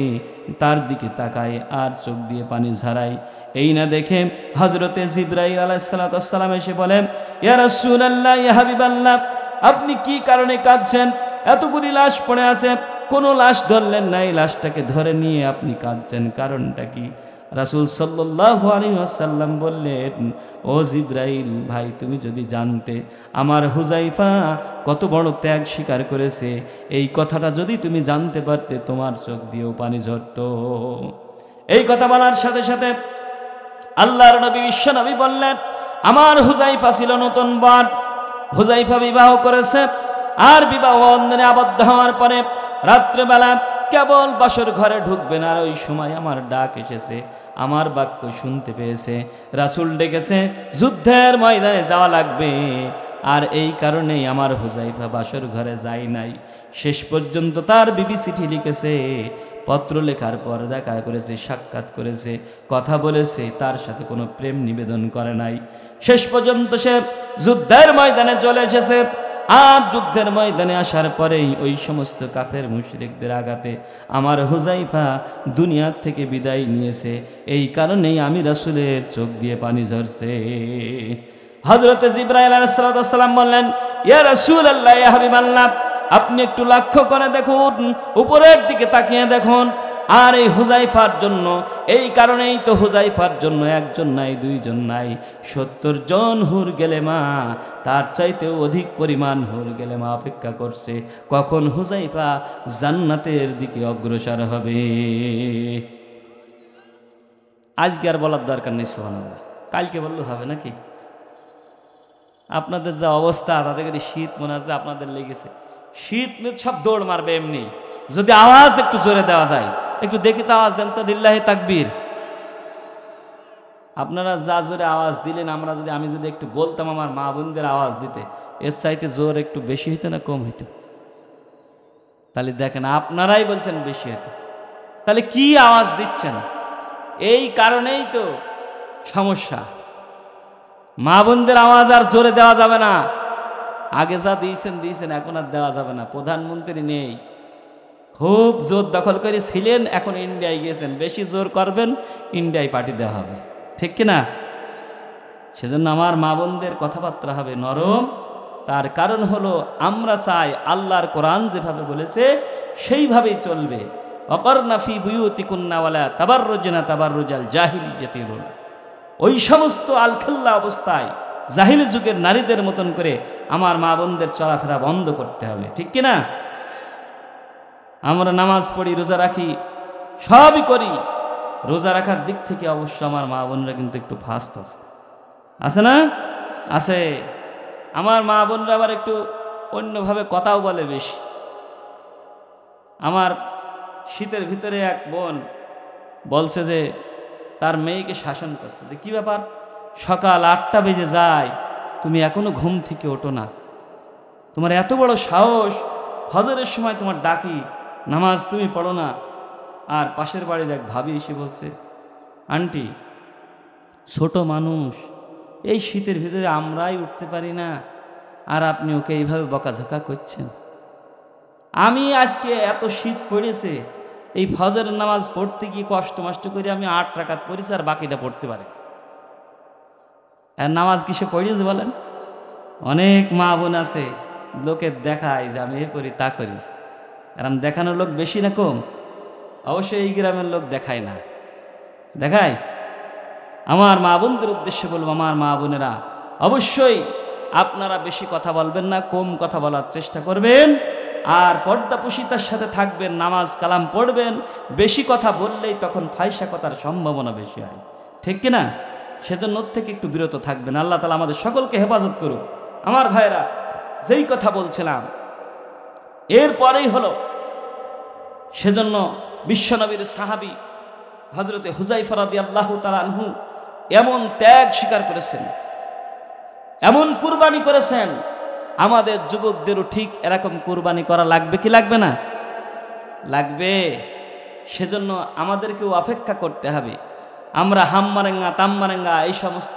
তার দিকে তাকায় আর চোখ দিয়ে পানি ঝরায়। এই না দেখে হযরতে জিবরাইল আলাইহিস সালাতু ওয়াস সালাম এসে বলেন, ইয়া রাসূলুল্লাহ, ইয়া হাবিবাল্লাহ, আপনি কি কারণে কাঁদছেন? এতগুলি লাশ পড়ে আছে, কোনো লাশ ধরলেন না, এই লাশটাকে ধরে নিয়ে আপনি কাঁদছেন, কারণটা কি? রাসূল সাল্লাল্লাহু আলাইহি ওয়াসাল্লাম বললেন, ও জিবরাইল ভাই, তুমি যদি জানতে আমার হুযায়ফা কত বড় ত্যাগ স্বীকার করেছে, এই কথাটা যদি তুমি জানতে পারতে, তোমার চোখ দিয়েও পানি ঝরতো। এই কথা বলার সাথে সাথে আল্লাহর নবী, বিশ্ব নবী বললেন, আমার হুযায়ফা ছিল নতুন বর। হুযায়ফা বিবাহ করেছে, আর বিবাহ বন্ধনে আবদ্ধ হওয়ার পরে রাত্রেবেলা কেবল বাসর ঘরে ঢুকবেন, আর ওই সময় আমার ডাক এসেছে, আমার বাক্য শুনতে পেয়েছে, রাসূল ডেকেছে, যুদ্ধের ময়দানে যাওয়া লাগবে। আর এই কারণেই আমার হুযায়ফা বাসর ঘরে যায় নাই। শেষ পর্যন্ত তার বিবি চিঠি লিখেছে, পত্র লেখার পর দেখা করেছে, সাক্ষাৎ করেছে, কথা বলেছে, তার সাথে কোনো প্রেম নিবেদন করে নাই। শেষ পর্যন্ত সে যুদ্ধের ময়দানে চলে এসেছে। আর যুদ্ধের ময়দানে আসার পরেই ওই সমস্ত কাফের মুশরিকদের আঘাতে আমার হুযায়ফা দুনিয়ার থেকে বিদায় নিয়েছে। এই কারণেই আমি রাসূলের চোখ দিয়ে পানি ঝরছে। হযরত জিবরাইল আলাইহিস সালাম বললেন, ইয়া রাসূলুল্লাহ, ইয়া হাবিবাল্লাহ, আপনি একটু লক্ষ্য করে দেখুন, উপরের দিকে তাকিয়ে দেখুন। আর এই হুযায়ফার জন্য, এই কারণেই তো হুযায়ফার জন্য একজন নাই, দুইজন নাই, 70 জন হুর গেলেমা, তার চাইতেও অধিক পরিমাণ হুর গেলেমা অপেক্ষা করছে কখন হুযায়ফা জান্নাতের দিকে অগ্রসর হবে। আজকে আর বলার দরকার নেই সুবহানাল্লাহ, কালকে বললে হবে নাকি? আপনাদের যা অবস্থা, তাতে করে শীত মনে হচ্ছে আপনাদের লেগেছে। শীত মেদ সব দৌড় মারবে এমনি, যদি আওয়াজ একটু জোরে দেওয়া যায়। একটু দেখি তো, আওয়াজ দেন তো, লিল্লাহি তাকবীর। আপনারা যা জোরে আওয়াজ দিলেন, আমি যদি একটু বলতাম আমার মা বোনদের আওয়াজ দিতে, এর চাইতে জোর একটু বেশি হইতো না কম হইতো? তাহলে দেখেন, আপনারাই বলছেন বেশি হইতো, তাহলে কি আওয়াজ দিচ্ছেন? এই কারণেই তো সমস্যা। মা বোনদের আওয়াজ আর জোরে দেওয়া যাবে না। আগে যা দিয়েছেন, এখন আর দেওয়া যাবে না। প্রধানমন্ত্রী নেই, খুব জোর দখল করে ছিলেন, এখন ইন্ডিয়ায় গিয়েছেন, বেশি জোর করবেন ইন্ডিয়ায় পাঠিয়ে দেওয়া হবে, ঠিক কিনা? সেজন্য আমার মা বোনদের কথাবার্তা হবে নরম। তার কারণ হলো, আমরা চাই আল্লাহর কোরআন যেভাবে বলেছে সেইভাবেই চলবে। ওয়াকারনা ফি বুয়ুতিকুন্না ওয়ালা তাবাররুজনা তাবাররুজাল জাহিলিয়াতিল উলা। ওই সমস্ত আলখাল্লা অবস্থায় জাহিলি যুগের নারীদের মতন করে আমার মা বোনদের চলাফেরা বন্ধ করতে হবে, ঠিক কিনা? আমরা নামাজ পড়ি, রোজা রাখি, সবই করি। রোজা রাখার দিক থেকে অবশ্য আমার মা বোনরা কিন্তু একটু ফাস্ট আছে না? আছে। আমার মা বোনরা আবার একটু অন্যভাবে কথাও বলে বেশি। আমার শীতের ভিতরে এক বোন বলছে যে তার মেয়েকে শাসন করছে, যে কি ব্যাপার, সকাল 8টা বেজে যায়, তুমি এখনো ঘুম থেকে ওঠো না, তোমার এত বড় সাহস, ফজরের সময় তোমার ডাকি, নামাজ তুমি পড়ো না। আর পাশের বাড়ির এক ভাবি এসে বলছে, আন্টি, ছোট মানুষ, এই শীতের ভিতরে আমরাই উঠতে পারি না, আর আপনি ওকে এইভাবে বকাঝকা করছেন। আমি আজকে এত শীত পড়েছে, এই ফজরের নামাজ পড়তে গিয়ে কষ্ট মষ্ট করে আমি 8 রাকাত পড়েছি, আর বাকিটা পড়তে পারি। আর নামাজ কিসে পড়িয়েছে বলেন? অনেক মা বোন আছে লোকের দেখায় যে আমি এ করি তা করি, এরম দেখানোর লোক বেশি না কম? অবশ্যই এই গ্রামের লোক দেখায় না, দেখায়। আমার মা বোনদের উদ্দেশ্যে বলবো, আমার মা বোনেরা, অবশ্যই আপনারা বেশি কথা বলবেন না, কম কথা বলার চেষ্টা করবেন, আর পর্দাপুশিতার সাথে থাকবেন, নামাজ কালাম পড়বেন। বেশি কথা বললেই তখন ফাইসা কথার সম্ভাবনা বেশি হয়, ঠিক কিনা? সেজন্য ওর থেকে একটু বিরত থাকবেন। আল্লাহ তাআলা আমাদের সকলকে হেফাজত করুক। আমার ভাইরা, যেই কথা বলছিলাম এরপরেই হলো, সেজন্য বিশ্বনবীর সাহাবী হযরতে হুযায়ফা রাদিয়াল্লাহু তাআলা আনহু এমন ত্যাগ স্বীকার করেছেন, এমন কুরবানি করেছেন, আমাদের যুবকদেরও ঠিক এরকম কুরবানি করা লাগবে কি লাগবে না? লাগবে। সেজন্য আমাদেরকেও অপেক্ষা করতে হবে। আমরা হাম্মারেঙ্গা তাম্মারেঙ্গা এই সমস্ত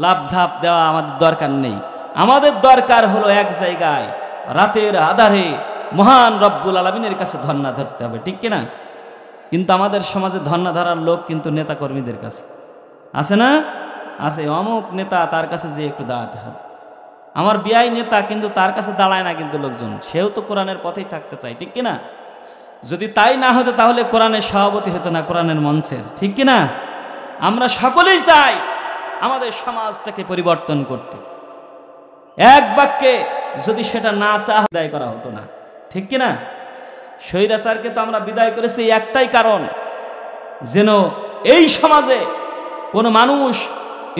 লাভঝাপ দেওয়া আমাদের দরকার নেই। আমাদের দরকার হলো এক জায়গায় রাতের আধারে মহান রব্বুল আলামিনের কাছে ধর্ণা ধরতে হবে, ঠিক কিনা? কিন্তু আমাদের সমাজে ধর্ণা ধরার লোক কিন্তু নেতা কর্মীদের কাছে আছে না? আছে। অমুক নেতা, তার কাছে যে একটু দাঁড়াতে হবে। আমার বিআই নেতা, কিন্তু তার কাছে দাঁড়ায় না কিন্তু লোকজন, সেও তো কোরআনের পথেই থাকতে চায়, ঠিক কিনা? যদি তাই না হতো তাহলে কোরআনের সভাপতি হতো না, কোরআনের মঞ্চের, ঠিক কিনা? আমরা সকলেই চাই আমাদের সমাজটাকে পরিবর্তন করতে। এক বাক্যে যদি সেটা না বিদায় করা হতো না, ঠিক কিনা? স্বৈরাচারকে তো আমরা বিদায় করেছি একটাই কারণ, যেন এই সমাজে কোনো মানুষ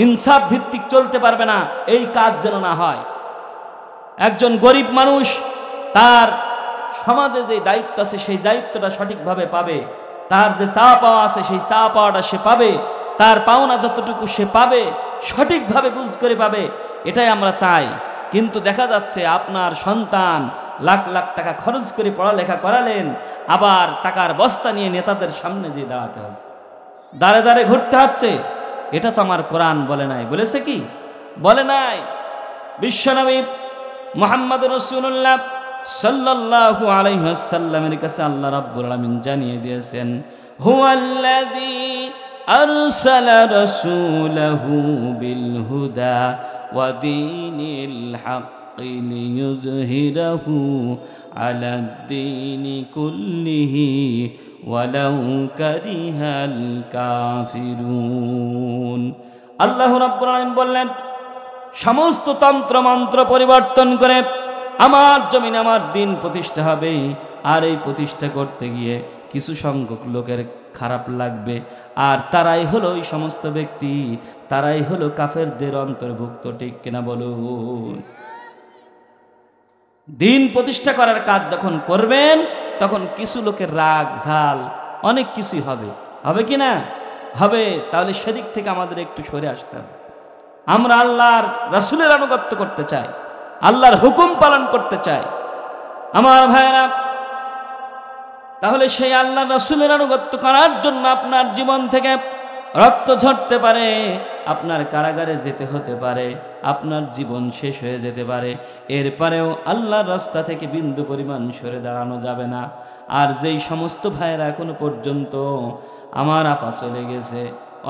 ইনসাফ ভিত্তিক চলতে পারবে না, এই কাজ যেন না হয়। একজন গরিব মানুষ তার সমাজে যে দায়িত্ব আছে সেই দায়িত্বটা সঠিকভাবে পাবে, তার যে চা পাওয়া আছে সেই চা পাওয়াটা সে পাবে, তার পাওনা যতটুকু সে পাবে সঠিকভাবে বুঝ করে পাবে, এটাই আমরা চাই। কিন্তু দেখা যাচ্ছে আপনার সন্তান লাখ লাখ টাকা খরচ করে পড়ালেখা করালেন, আবার টাকার বস্তা নিয়ে নেতাদের সামনে যে দাঁড়াতে হচ্ছে, দাঁড়ে দাঁড়ে ঘুরতে হচ্ছে। এটা তো আমার কোরআন বলে নাই। বলেছে কি? বলে নাই। বিশ্বনবী মুহাম্মদ রাসূলুল্লাহ সাল্লাল্লাহু আলাইহি ওয়াসাল্লামের কাছে আল্লাহ রাব্বুল আলামিন জানিয়ে দিয়েছেন, হুয়াল্লাযী আরসালা রাসূলাহু বিল হুদা ওয়া দীনিল হাক্কি লিইয়ুযহিরাহু আলাদ-দীনি কুল্লিহি ওয়ালাউ কারিহাল কাফিরুন। আল্লাহ রাব্বুল আলামিন বললেন, সমস্ত তন্ত্র মন্ত্র পরিবর্তন করে আমার জমিনে আমার দিন প্রতিষ্ঠা হবে। আর এই প্রতিষ্ঠা করতে গিয়ে কিছু সংখ্যক লোকের খারাপ লাগবে, আর তারাই হলো ওই সমস্ত ব্যক্তি, তারাই হলো কাফেরদের অন্তর্ভুক্ত। ঠিক কিনা বলুন? দিন প্রতিষ্ঠা করার কাজ যখন করবেন তখন কিছু লোকের রাগ ঝাল অনেক কিছুই হবে, হবে কি না? হবে। তাহলে সেদিক থেকে আমাদের একটু সরে আসতে হবে। আমরা আল্লাহর রাসূলের আনুগত্য করতে চাই, আল্লাহর হুকুম পালন করতে চাই আমার ভাইয়েরা। তাহলে সেই আল্লাহর রাসূলের আনুগত্য করার জন্য আপনার জীবন থেকে রক্ত ঝরতে পারে, আপনার কারাগারে যেতে হতে পারে, আপনার জীবন শেষ হয়ে যেতে পারে। এরপরেও আল্লাহর রাস্তা থেকে বিন্দু পরিমাণ সরে দাঁড়ানো যাবে না। আর যেই সমস্ত ভাইয়েরা এখনো পর্যন্ত আমার আপা চলে গেছে,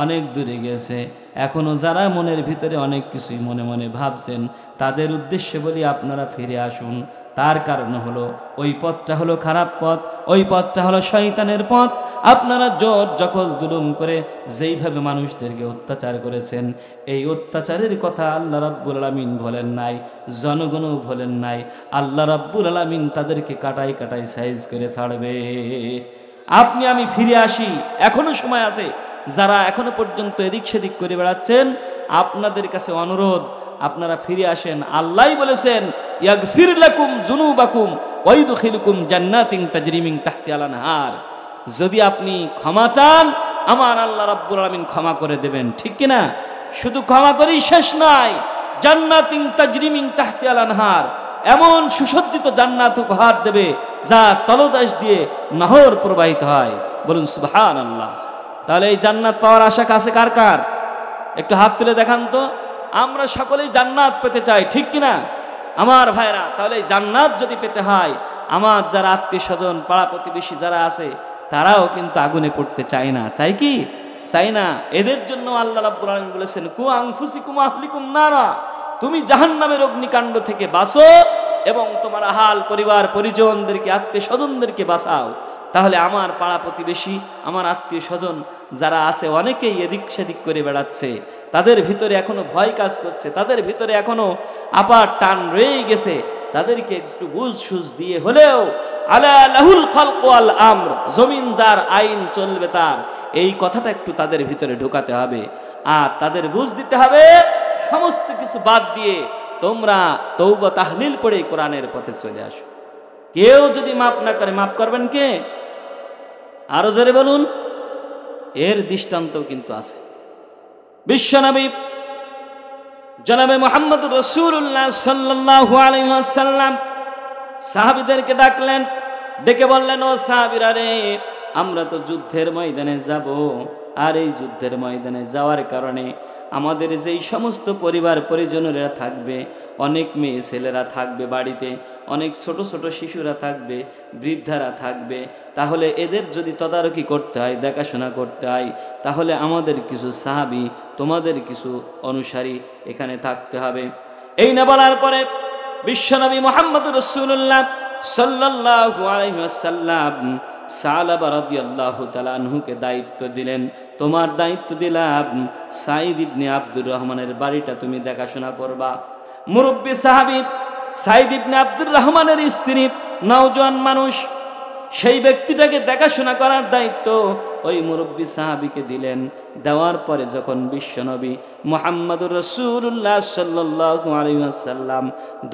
অনেক দূরে গেছে, এখনো যারা মনের ভিতরে অনেক কিছুই মনে মনে ভাবছেন, তাদের উদ্দেশ্যে বলি আপনারা ফিরে আসুন। তার কারণ হলো ওই পথটা হলো খারাপ পথ, ওই পথটা হলো শয়তানের পথ। আপনারা জোর জখল জুলুম করে যেইভাবে মানুষদেরকে অত্যাচার করেছেন, এই অত্যাচারের কথা আল্লাহ রাব্বুল আলামিন বলেন নাই, জনগণও বলেন নাই। আল্লাহ রাব্বুল আলামিন তাদেরকে কাটাই কাটাই সাইজ করে ছাড়বে। আপনি আমি ফিরে আসি, এখনো সময় আছে। যারা এখনো পর্যন্ত এদিক সেদিক করে বেড়াচ্ছেন, আপনাদের কাছে অনুরোধ, আপনারা ফিরে আসেন। আল্লাহই বলেছেন, ইয়াগফির লাকুম যুনুবাকুম ওয়া ইউদখিলুকুম জান্নাতিন তাজরি মিন তাহতিহাল আনহার। যদি আপনি ক্ষমা চান, আমার আল্লাহ রাব্বুল আলামিন ক্ষমা করে দেবেন। ঠিক কি না? শুধু ক্ষমা করেই শেষ নয়, জান্নাতিন তাজরি মিন তাহতিহাল আনহার, এমন সুসজ্জিত জান্নাত উপহার দেবে যা তলদেশ দিয়ে নহর প্রবাহিত হয়। বলুন সুবহানাল্লাহ। তাহলে এই জান্নাত পাওয়ার আশা কাছে কার কার? একটু হাত তুলে দেখান তো। আমরা সকলেই জান্নাত পেতে চাই, ঠিক কিনা আমার ভাইরা? তাহলে এই জান্নাত যদি পেতে হয়, আমার যারা আত্মীয় স্বজন পাড়া প্রতিবেশী যারা আছে, তারাও কিন্তু আগুনে পড়তে চায় না। চাই কি? চাই না। এদের জন্য আল্লাহ রাব্বুল আলামিন বলেছেন, কু আনফুসিকুম আহলিকুম নারা, তুমি জাহান্নামের অগ্নিকাণ্ড থেকে বাঁচো এবং তোমার আহাল পরিবার পরিজনদেরকে আত্মীয় স্বজনদেরকে বাঁচাও। তাহলে আমার পাড়া প্রতিবেশী, আমার আত্মীয় স্বজন যারা আছে, অনেকেই এদিক সেদিক করে বেড়াচ্ছে, তাদের ভিতরে এখনো ভয় কাজ করছে, তাদের ভিতরে এখনো আপার টান রয়ে গেছে, তাদেরকে একটু বুঝ সুঝ দিয়ে হলেও আলা লাহুল খালক ওয়াল আমর, জমিন যার, আইন চলবে তার, এই কথাটা একটু তাদের ভিতরে ঢোকাতে হবে। আর তাদের বুঝ দিতে হবে, সমস্ত কিছু বাদ দিয়ে তোমরা তওবা তাহলিল পড়ে কোরআনের পথে চলে আসো। কেউ যদি মাফ না করে, মাফ করবেন কে? আরো জোরে বলুন। এর দৃষ্টান্ত কিন্তু আছে। বিশ্বনবী জনাবে মুহাম্মদ রাসূলুল্লাহ সাল্লাল্লাহু আলাইহি ওয়াসাল্লাম সাহাবীদেরকে ডাকলেন, ডেকে বললেন, ও সাহাবীরা রে, আমরা তো যুদ্ধের ময়দানে যাব, আর এই যুদ্ধের ময়দানে যাওয়ার কারণে আমাদের যেই সমস্ত পরিবার পরিজনেরা থাকবে, অনেক মেয়ে ছেলেরা থাকবে বাড়িতে, অনেক ছোট ছোট শিশুরা থাকবে, বৃদ্ধারা থাকবে, তাহলে এদের যদি তদারকি করতে হয়, দেখাশোনা করতে হয়, তাহলে আমাদের কিছু সাহাবী, তোমাদের কিছু অনুসারী এখানে থাকতে হবে। এই না বলার পরে বিশ্বনবী মুহাম্মদ রাসূলুল্লাহ সাল্লাল্লাহু আলাইহি ওয়াসাল্লাম সালাবা রাদিয়াল্লাহু তাআলা আনহুকে দায়িত্ব দিলেন, তোমার দায়িত্ব দিলাম সাঈদ ইবনে আব্দুর রহমানের বাড়িটা তুমি দেখাশোনা করবা। মুরব্বী সাহাবী সাঈদ ইবনে আব্দুর রহমানের স্ত্রী, নওজোয়ান মানুষ, সেই ব্যক্তিটাকে দেখাশোনা করার দায়িত্ব ওই মুরব্বী সাহাবীকে দিলেন। দেওয়ার পরে যখন বিশ্বনবী মুহাম্মদুর রাসূলুল্লাহ সাল্লাল্লাহু আলাইহি ওয়াসাল্লাম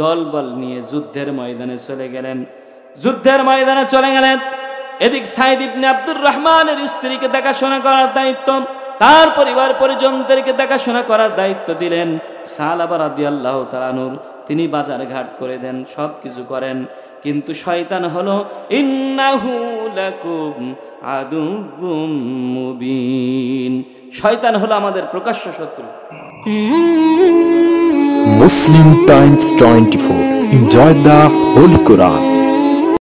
দলবল নিয়ে যুদ্ধের ময়দানে চলে গেলেন, যুদ্ধের ময়দানে চলে গেলেন। এদিক সাইদ ইবনে আব্দুর রহমানের স্ত্রীকে দেখাশোনা করার দায়িত্ব, তার পরিবার পরিজনদেরকে দেখাশোনা করার দায়িত্ব দিলেন সালাবা রাদিয়াল্লাহু তাআলা আনহু। তিনি বাজার ঘাট করে দেন, সব কিছু করেন, কিন্তু শয়তান হলো ইন্নাহু লাকুম আদুউম মুবিন, শয়তান হলো আমাদের প্রকাশ্য শত্রু। Muslim Times 24. Enjoy the Holy Quran.